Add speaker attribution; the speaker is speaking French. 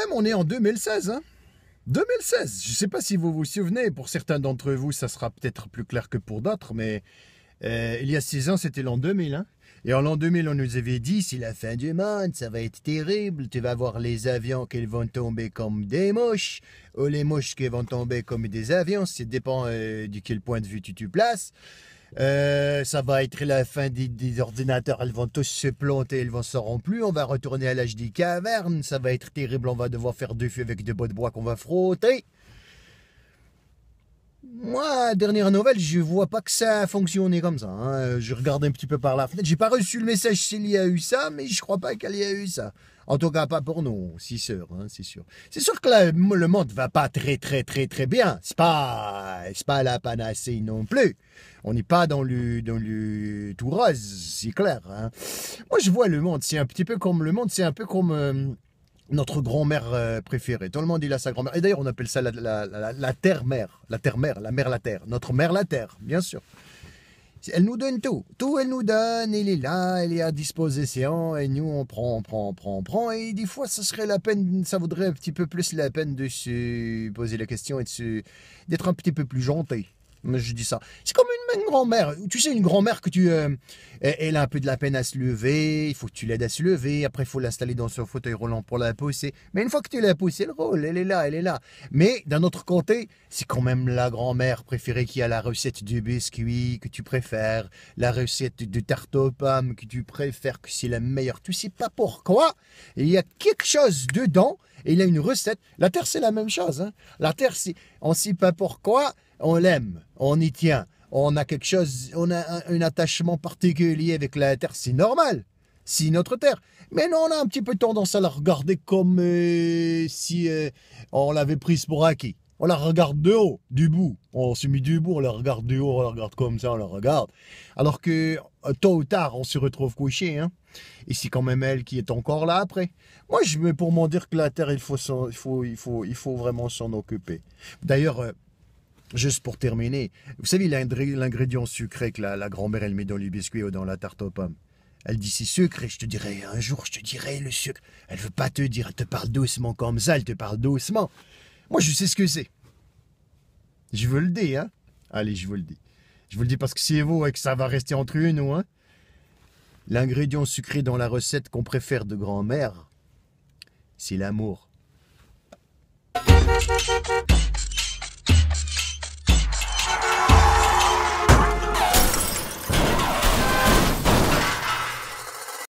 Speaker 1: même, on est en 2016, hein. 2016, je ne sais pas si vous vous souvenez, pour certains d'entre vous, ça sera peut-être plus clair que pour d'autres, mais il y a 6 ans, c'était l'an 2000. Hein. Et en l'an 2000, on nous avait dit, c'est la fin du monde, ça va être terrible, tu vas voir les avions qui vont tomber comme des mouches, ou les mouches qui vont tomber comme des avions, ça dépend de quel point de vue tu te places. Ça va être la fin des ordinateurs, elles vont tous se planter, elles vont se rendre plus, on va retourner à l'âge des cavernes, ça va être terrible, on va devoir faire du feu avec des bouts de bois qu'on va frotter. Moi, dernière nouvelle, je vois pas que ça a fonctionné comme ça. Hein. Je regarde un petit peu par la fenêtre. J'ai pas reçu le message s'il y a eu ça, mais je crois pas qu'il y a eu ça. En tout cas, pas pour nous, c'est sûr, hein, c'est sûr. C'est sûr que là, le monde va pas très bien. C'est pas la panacée non plus. On n'est pas dans le tout rose, c'est clair. Hein. Moi, je vois le monde, c'est un petit peu comme notre grand-mère préférée. Tout le monde, il a sa grand-mère. Et d'ailleurs, on appelle ça la terre-mère. La terre-mère, la mère la terre. Notre mère la terre, bien sûr. Elle nous donne tout. Tout, elle nous donne. Elle est là, elle est à disposition. Et nous, on prend. Et des fois, ça vaudrait un petit peu plus la peine de se poser la question et d'être un petit peu plus gentil. Je dis ça. C'est comme une grand-mère. Tu sais, une grand-mère que elle a un peu de la peine à se lever. Il faut que tu l'aides à se lever. Après, il faut l'installer dans son fauteuil roulant pour la pousser. Mais une fois que tu l'as poussée, elle roule. Elle est là. Mais d'un autre côté, c'est quand même la grand-mère préférée qui a la recette du biscuit que tu préfères. La recette de tarte aux pommes que tu préfères, que c'est la meilleure. Tu sais pas pourquoi. Il y a quelque chose dedans. Et il y a une recette. La terre, c'est la même chose. Hein. La terre, on ne sait pas pourquoi. On l'aime, on y tient, on a quelque chose, on a un attachement particulier avec la terre, c'est normal, c'est notre terre. Mais non, on a un petit peu tendance à la regarder comme si on l'avait prise pour acquis. On la regarde de haut, du bout. On se met du bout, on la regarde de haut, on la regarde comme ça, on la regarde. Alors que tôt ou tard, on se retrouve couché. Hein. Et c'est quand même elle qui est encore là après. Moi, je mets pour m'en dire que la terre, il faut vraiment s'en occuper. D'ailleurs, juste pour terminer, vous savez l'ingrédient sucré que la grand-mère elle met dans les biscuits ou dans la tarte aux pommes. Elle dit c'est sucre et un jour je te dirai le sucre. Elle veut pas te dire, elle te parle doucement comme ça, elle te parle doucement. Moi je sais ce que c'est. Je vous le dis, hein. Allez, je vous le dis. Je vous le dis parce que c'est vous et que ça va rester entre nous, hein. L'ingrédient sucré dans la recette qu'on préfère de grand-mère, c'est l'amour.